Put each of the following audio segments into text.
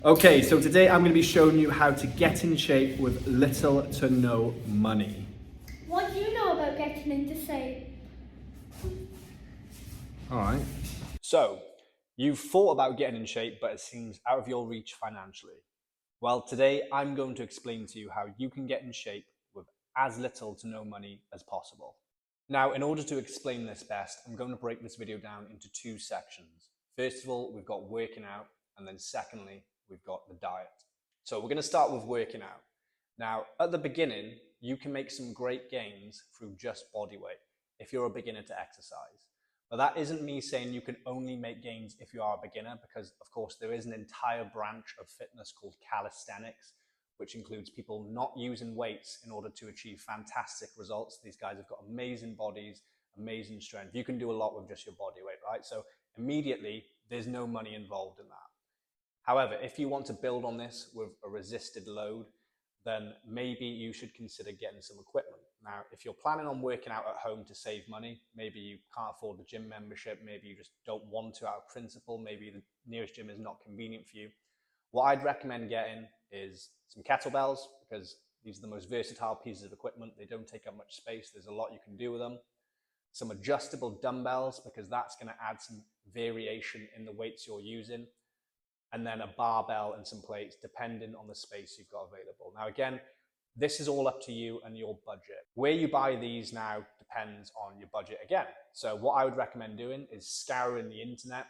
Okay, so today I'm going to be showing you how to get in shape with little to no money. What do you know about getting into shape? Alright. So, you've thought about getting in shape, but it seems out of your reach financially. Well, today I'm going to explain to you how you can get in shape with as little to no money as possible. Now, in order to explain this best, I'm going to break this video down into two sections. First of all, we've got working out, and then secondly, we've got the diet. So we're going to start with working out. Now, at the beginning, you can make some great gains through just body weight if you're a beginner to exercise. But that isn't me saying you can only make gains if you are a beginner, because of course there is an entire branch of fitness called calisthenics, which includes people not using weights in order to achieve fantastic results. These guys have got amazing bodies, amazing strength. You can do a lot with just your body weight, right? So immediately, there's no money involved in that. However, if you want to build on this with a resisted load, then maybe you should consider getting some equipment. Now, if you're planning on working out at home to save money, maybe you can't afford the gym membership, maybe you just don't want to out of principle, maybe the nearest gym is not convenient for you, what I'd recommend getting is some kettlebells, because these are the most versatile pieces of equipment. They don't take up much space. There's a lot you can do with them. Some adjustable dumbbells, because that's going to add some variation in the weights you're using. And then a barbell and some plates, depending on the space you've got available. Now, again, this is all up to you and your budget. Where you buy these now depends on your budget again. So what I would recommend doing is scouring the internet.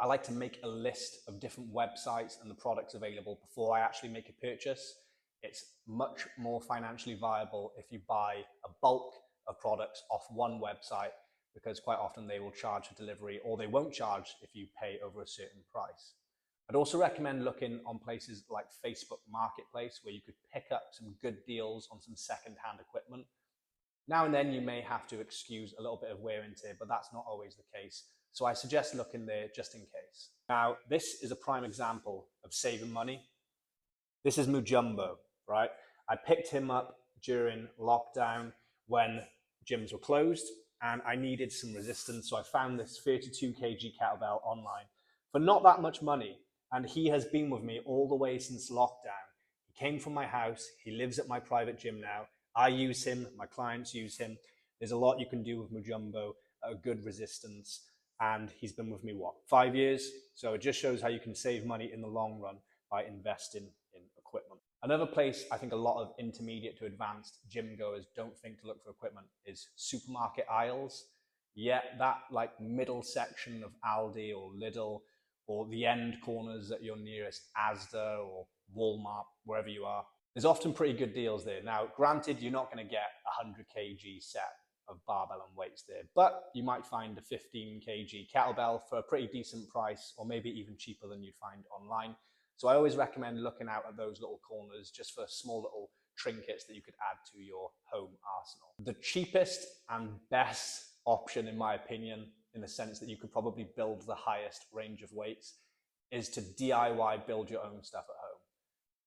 I like to make a list of different websites and the products available before I actually make a purchase. It's much more financially viable if you buy a bulk of products off one website, because quite often they will charge for delivery, or they won't charge if you pay over a certain price. I'd also recommend looking on places like Facebook Marketplace, where you could pick up some good deals on some second-hand equipment. Now and then you may have to excuse a little bit of wear and tear, but that's not always the case. So I suggest looking there just in case. Now, this is a prime example of saving money. This is Mujumbo, right? I picked him up during lockdown when gyms were closed and I needed some resistance. So I found this 32 kg kettlebell online for not that much money. And he has been with me all the way since lockdown. He came from my house. He lives at my private gym now. I use him. My clients use him. There's a lot you can do with Mujumbo, a good resistance. And he's been with me, 5 years? So it just shows how you can save money in the long run by investing in equipment. Another place I think a lot of intermediate to advanced gym goers don't think to look for equipment is supermarket aisles. Yeah, that like middle section of Aldi or Lidl, or the end corners at your nearest Asda or Walmart, wherever you are. There's often pretty good deals there. Now, granted, you're not going to get a 100 kg set of barbell and weights there, but you might find a 15 kg kettlebell for a pretty decent price, or maybe even cheaper than you'd find online. So I always recommend looking out at those little corners just for small little trinkets that you could add to your home arsenal. The cheapest and best option, in my opinion, in the sense that you could probably build the highest range of weights, is to DIY build your own stuff at home.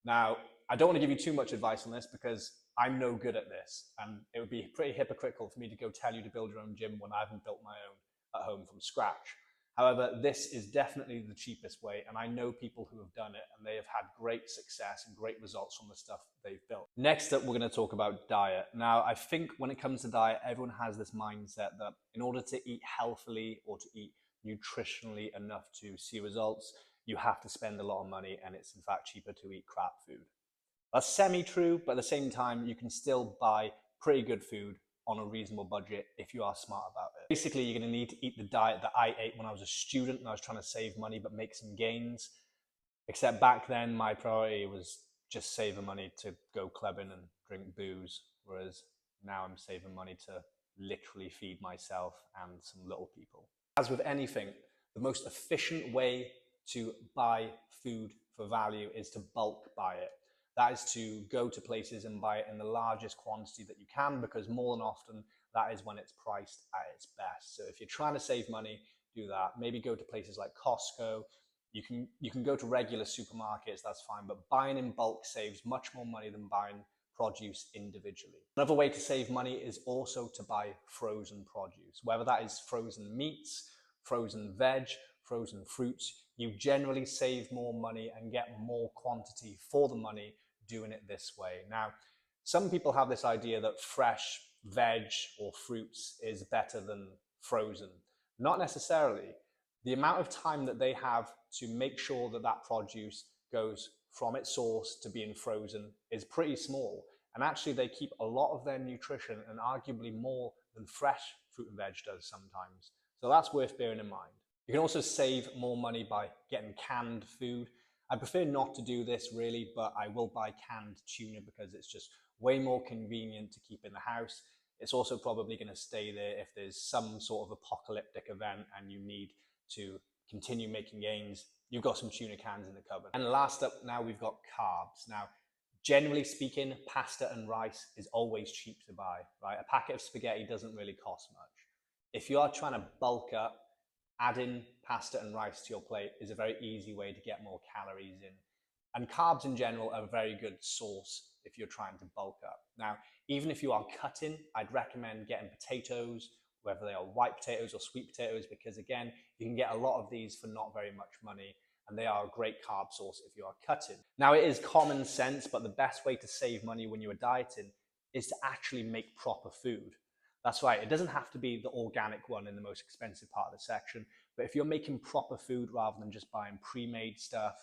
Now, I don't want to give you too much advice on this because I'm no good at this, and it would be pretty hypocritical for me to go tell you to build your own gym when I haven't built my own at home from scratch. However, this is definitely the cheapest way, and I know people who have done it and they have had great success and great results from the stuff they've built. Next up, we're going to talk about diet. Now, I think when it comes to diet, everyone has this mindset that in order to eat healthily or to eat nutritionally enough to see results, you have to spend a lot of money, and it's in fact cheaper to eat crap food. That's semi-true, but at the same time, you can still buy pretty good food on a reasonable budget if you are smart about it. Basically, you're going to need to eat the diet that I ate when I was a student and I was trying to save money but make some gains. Except back then, my priority was just saving money to go clubbing and drink booze, whereas now I'm saving money to literally feed myself and some little people. As with anything, the most efficient way to buy food for value is to bulk buy it. That is to go to places and buy it in the largest quantity that you can, because more than often that is when it's priced at its best. So if you're trying to save money, do that. Maybe go to places like Costco. You can go to regular supermarkets, that's fine, but buying in bulk saves much more money than buying produce individually. Another way to save money is also to buy frozen produce, whether that is frozen meats, frozen veg, frozen fruits. you generally save more money and get more quantity for the money doing it this way. Now, some people have this idea that fresh veg or fruits is better than frozen. Not necessarily. The amount of time that they have to make sure that that produce goes from its source to being frozen is pretty small. And actually they keep a lot of their nutrition, and arguably more than fresh fruit and veg does sometimes. So that's worth bearing in mind. You can also save more money by getting canned food. I prefer not to do this really, but I will buy canned tuna because it's just way more convenient to keep in the house. It's also probably going to stay there if there's some sort of apocalyptic event and you need to continue making gains. You've got some tuna cans in the cupboard. And last up now, we've got carbs. Now, generally speaking, pasta and rice is always cheap to buy, right? A packet of spaghetti doesn't really cost much. If you are trying to bulk up, adding pasta and rice to your plate is a very easy way to get more calories in. And carbs in general are a very good source if you're trying to bulk up. Now, even if you are cutting, I'd recommend getting potatoes, whether they are white potatoes or sweet potatoes, because again, you can get a lot of these for not very much money, and they are a great carb source if you are cutting. Now, it is common sense, but the best way to save money when you are dieting is to actually make proper food. That's right, it doesn't have to be the organic one in the most expensive part of the section, but if you're making proper food rather than just buying pre-made stuff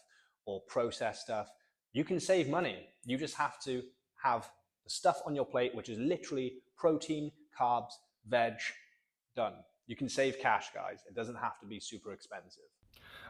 or processed stuff, you can save money. You just have to have the stuff on your plate, which is literally protein, carbs, veg, done. You can save cash, guys. It doesn't have to be super expensive.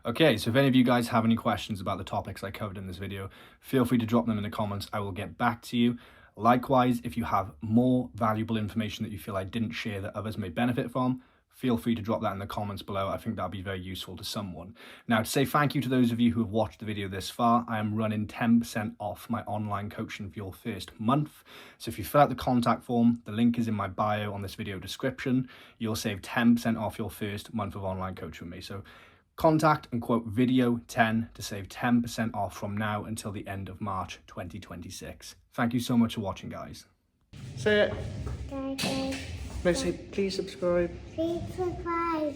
Okay, so if any of you guys have any questions about the topics I covered in this video, feel free to drop them in the comments. I will get back to you. Likewise, if you have more valuable information that you feel I didn't share that others may benefit from, feel free to drop that in the comments below. I think that'll be very useful to someone. Now, to say thank you to those of you who have watched the video this far, I am running 10% off my online coaching for your first month. So if you fill out the contact form, the link is in my bio on this video description. You'll save 10% off your first month of online coaching with me. So contact and quote video 10 to save 10% off from now until the end of March 2026. Thank you so much for watching, guys. Say it. Guys, No, say please subscribe. please subscribe.